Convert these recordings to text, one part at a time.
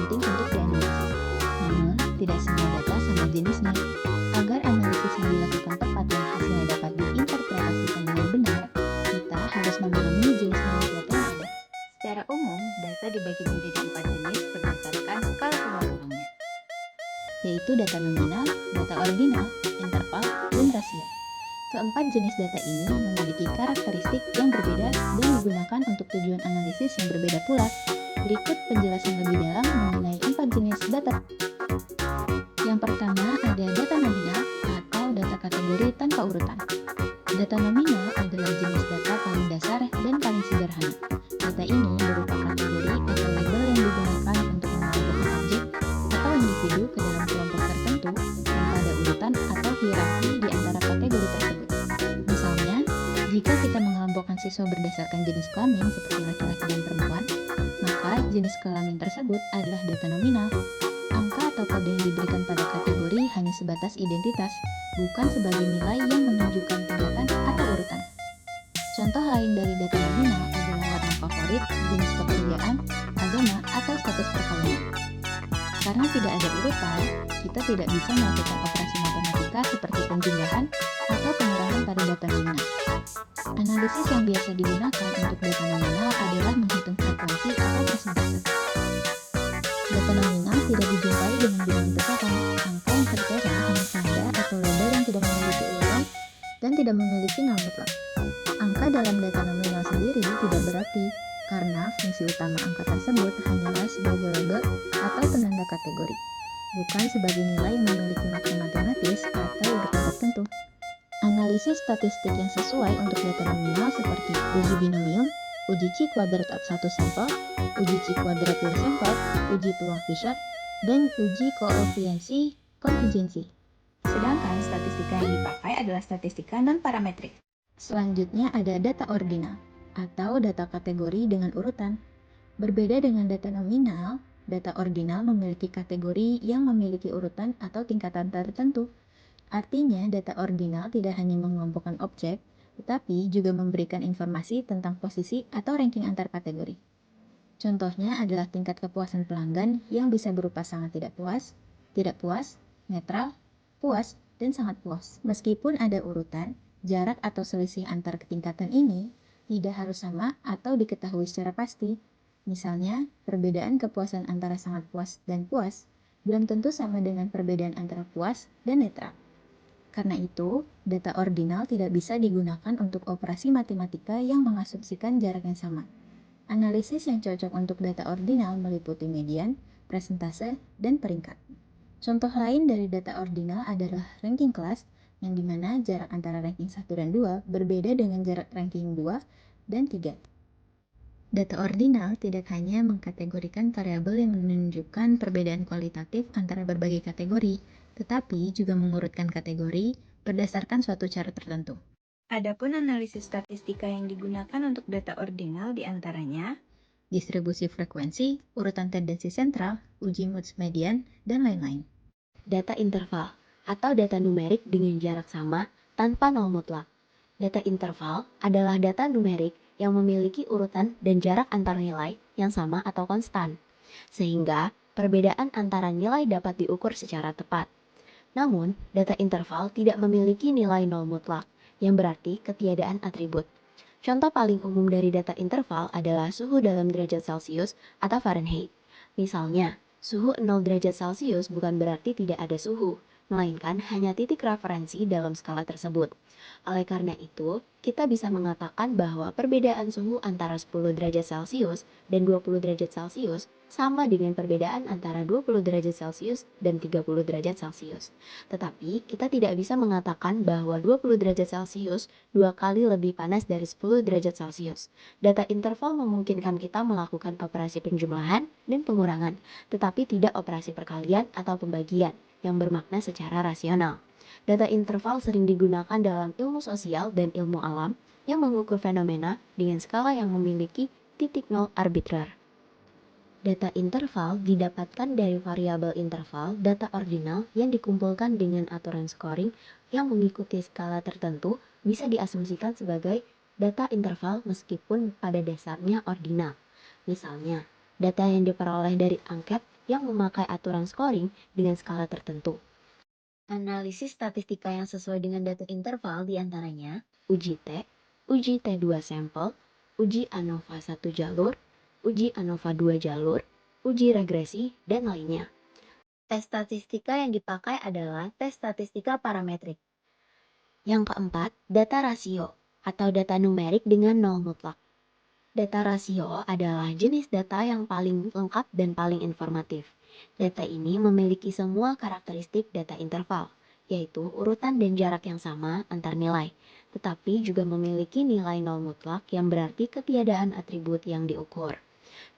penting untuk dianalisis. Namun, tidak semua data sama jenisnya. Agar analisis yang dilakukan tepat dan hasilnya dapat diinterpretasikan dengan benar, kita harus memahami jenis-jenis data yang ada. Secara umum, data dibagi menjadi 4 jenis berdasarkan skala kelompoknya, yaitu data nominal, data ordinal, interval, dan rasio. Keempat jenis data ini memiliki karakteristik yang berbeda dan digunakan untuk tujuan analisis yang berbeda pula. Berikut penjelasan lebih dalam mengenai 4 jenis data. Yang pertama ada data nominal atau data kategori tanpa urutan. Data nominal adalah jenis data paling dasar dan paling sederhana. Data ini berupa kategori atau label yang digunakan untuk mengaitkan objek atau individu ke dalam kelompok tertentu tanpa ada urutan atau hierarki di antara kategori tersebut. Misalnya, jika kita mengelompokkan siswa berdasarkan jenis kelamin seperti laki-laki dan perempuan, maka jenis kelamin tersebut adalah data nominal. Angka atau kode yang diberikan pada kategori hanya sebatas identitas, bukan sebagai nilai yang menunjukkan tingkatan atau urutan. Contoh lain dari data nominal adalah warna favorit, jenis pekerjaan, agama, atau status perkawinan. Karena tidak ada urutan, kita tidak bisa melakukan operasi matematika seperti penjumlahan atau pengurangan pada data nominal. Analisis yang biasa digunakan untuk data nominal adalah menghitung frekuensi atau persentase. Data nominal tidak dijumpai dengan bilangan pecahan. Angka yang tertera hanya tanda atau label yang tidak memiliki urutan dan tidak memiliki nol mutlak. Angka dalam data nominal sendiri tidak berarti, karena fungsi utama angka tersebut hanyalah sebagai label atau penanda kategori, bukan sebagai nilai yang memiliki makna matematis atau urutan tertentu. Analisis statistik yang sesuai untuk data nominal seperti uji binomial, uji Chi-kuadrat satu sampel, uji Chi-kuadrat per sampel, uji peluang Fisher, dan uji koefisiensi kontingensi. Sedangkan statistika yang dipakai adalah statistika non-parametrik. Selanjutnya ada data ordinal, atau data kategori dengan urutan. Berbeda dengan data nominal, data ordinal memiliki kategori yang memiliki urutan atau tingkatan tertentu. Artinya, data ordinal tidak hanya mengelompokkan objek, tetapi juga memberikan informasi tentang posisi atau ranking antar kategori. Contohnya adalah tingkat kepuasan pelanggan yang bisa berupa sangat tidak puas, netral, puas, dan sangat puas. Meskipun ada urutan, jarak atau selisih antar ketingkatan ini tidak harus sama atau diketahui secara pasti. Misalnya, perbedaan kepuasan antara sangat puas dan puas belum tentu sama dengan perbedaan antara puas dan netral. Karena itu, data ordinal tidak bisa digunakan untuk operasi matematika yang mengasumsikan jarak yang sama. Analisis yang cocok untuk data ordinal meliputi median, persentase, dan peringkat. Contoh lain dari data ordinal adalah ranking kelas, yang dimana jarak antara ranking 1 dan 2 berbeda dengan jarak ranking 2 dan 3. Data ordinal tidak hanya mengkategorikan variabel yang menunjukkan perbedaan kualitatif antara berbagai kategori, tetapi juga mengurutkan kategori berdasarkan suatu cara tertentu. Adapun analisis statistika yang digunakan untuk data ordinal diantaranya distribusi frekuensi, urutan tendensi sentral, uji Mutz median, dan lain-lain. Data interval atau data numerik dengan jarak sama tanpa nol mutlak. Data interval adalah data numerik yang memiliki urutan dan jarak antar nilai yang sama atau konstan, sehingga perbedaan antara nilai dapat diukur secara tepat. Namun, data interval tidak memiliki nilai nol mutlak, yang berarti ketiadaan atribut. Contoh paling umum dari data interval adalah suhu dalam derajat Celcius atau Fahrenheit. Misalnya, suhu 0 derajat Celcius bukan berarti tidak ada suhu, melainkan hanya titik referensi dalam skala tersebut. Oleh karena itu, kita bisa mengatakan bahwa perbedaan suhu antara 10 derajat Celcius dan 20 derajat Celcius sama dengan perbedaan antara 20 derajat Celcius dan 30 derajat Celcius. Tetapi, kita tidak bisa mengatakan bahwa 20 derajat Celcius 2 kali lebih panas dari 10 derajat Celcius. Data interval memungkinkan kita melakukan operasi penjumlahan dan pengurangan, tetapi tidak operasi perkalian atau pembagian yang bermakna secara rasional. Data interval sering digunakan dalam ilmu sosial dan ilmu alam yang mengukur fenomena dengan skala yang memiliki titik nol arbitrer. Data interval didapatkan dari variabel interval data ordinal yang dikumpulkan dengan aturan scoring yang mengikuti skala tertentu bisa diasumsikan sebagai data interval meskipun pada dasarnya ordinal. Misalnya, data yang diperoleh dari angket yang memakai aturan scoring dengan skala tertentu. Analisis statistika yang sesuai dengan data interval diantaranya Uji T, uji T2 sampel, uji ANOVA 1 jalur, uji ANOVA 2 jalur, uji regresi, dan lainnya. tes statistika yang dipakai adalah tes statistika parametrik. Yang keempat, data rasio atau data numerik dengan nol mutlak. Data rasio adalah jenis data yang paling lengkap dan paling informatif. Data ini memiliki semua karakteristik data interval, yaitu urutan dan jarak yang sama antar nilai, tetapi juga memiliki nilai nol mutlak yang berarti ketiadaan atribut yang diukur.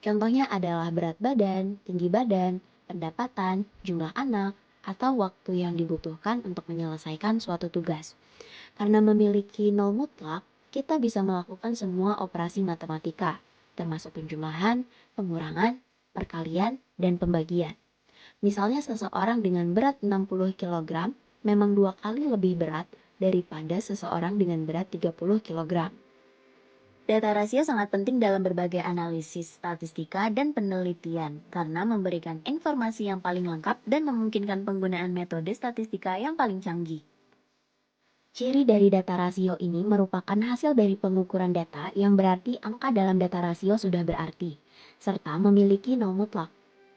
Contohnya adalah berat badan, tinggi badan, pendapatan, jumlah anak, atau waktu yang dibutuhkan untuk menyelesaikan suatu tugas. Karena memiliki nol mutlak, kita bisa melakukan semua operasi matematika, termasuk penjumlahan, pengurangan, perkalian, dan pembagian. Misalnya seseorang dengan berat 60 kg memang 2 kali lebih berat daripada seseorang dengan berat 30 kg. Data rasio sangat penting dalam berbagai analisis statistika dan penelitian karena memberikan informasi yang paling lengkap dan memungkinkan penggunaan metode statistika yang paling canggih. Ciri dari data rasio ini merupakan hasil dari pengukuran data yang berarti angka dalam data rasio sudah berarti, serta memiliki nol mutlak.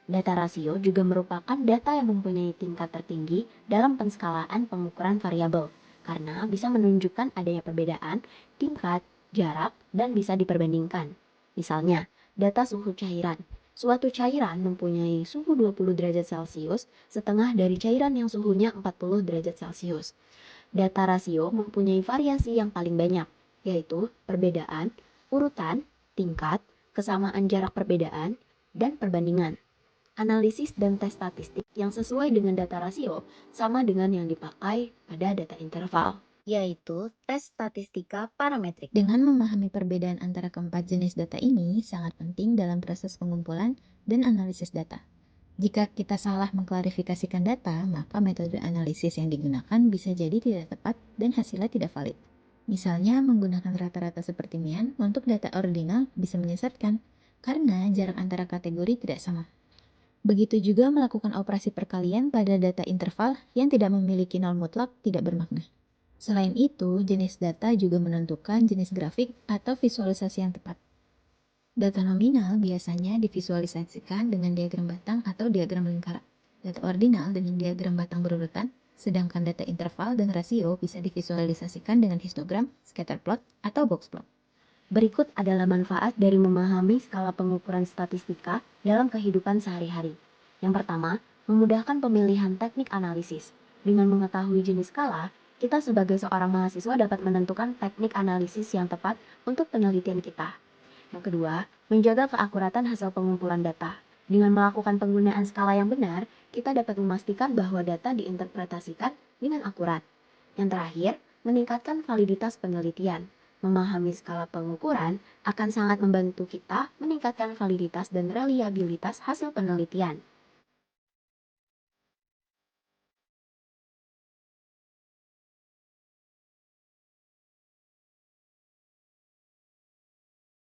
Data rasio juga merupakan data yang mempunyai tingkat tertinggi dalam penskalaan pengukuran variabel, karena bisa menunjukkan adanya perbedaan, tingkat, jarak, dan bisa diperbandingkan. Misalnya, data suhu cairan. Suatu cairan mempunyai suhu 20 derajat Celcius, setengah dari cairan yang suhunya 40 derajat Celcius. Data rasio mempunyai variasi yang paling banyak, yaitu perbedaan, urutan, tingkat, kesamaan jarak perbedaan, dan perbandingan. Analisis dan tes statistik yang sesuai dengan data rasio sama dengan yang dipakai pada data interval, Yaitu tes statistika parametrik. Dengan memahami perbedaan antara keempat jenis data ini sangat penting dalam proses pengumpulan dan analisis data. Jika kita salah mengklarifikasikan data, maka metode analisis yang digunakan bisa jadi tidak tepat dan hasilnya tidak valid. Misalnya, menggunakan rata-rata seperti Mian untuk data ordinal bisa menyesatkan karena jarak antara kategori tidak sama. Begitu juga melakukan operasi perkalian pada data interval yang tidak memiliki nol mutlak tidak bermakna. Selain itu, jenis data juga menentukan jenis grafik atau visualisasi yang tepat. Data nominal biasanya divisualisasikan dengan diagram batang atau diagram lingkaran. Data ordinal dengan diagram batang berurutan, sedangkan data interval dan rasio bisa divisualisasikan dengan histogram, scatter plot, atau box plot. Berikut adalah manfaat dari memahami skala pengukuran statistika dalam kehidupan sehari-hari. Yang pertama, memudahkan pemilihan teknik analisis. Dengan mengetahui jenis skala, kita sebagai seorang mahasiswa dapat menentukan teknik analisis yang tepat untuk penelitian kita. Yang kedua, menjaga keakuratan hasil pengumpulan data. Dengan melakukan penggunaan skala yang benar, kita dapat memastikan bahwa data diinterpretasikan dengan akurat. Yang terakhir, meningkatkan validitas penelitian. Memahami skala pengukuran akan sangat membantu kita meningkatkan validitas dan reliabilitas hasil penelitian.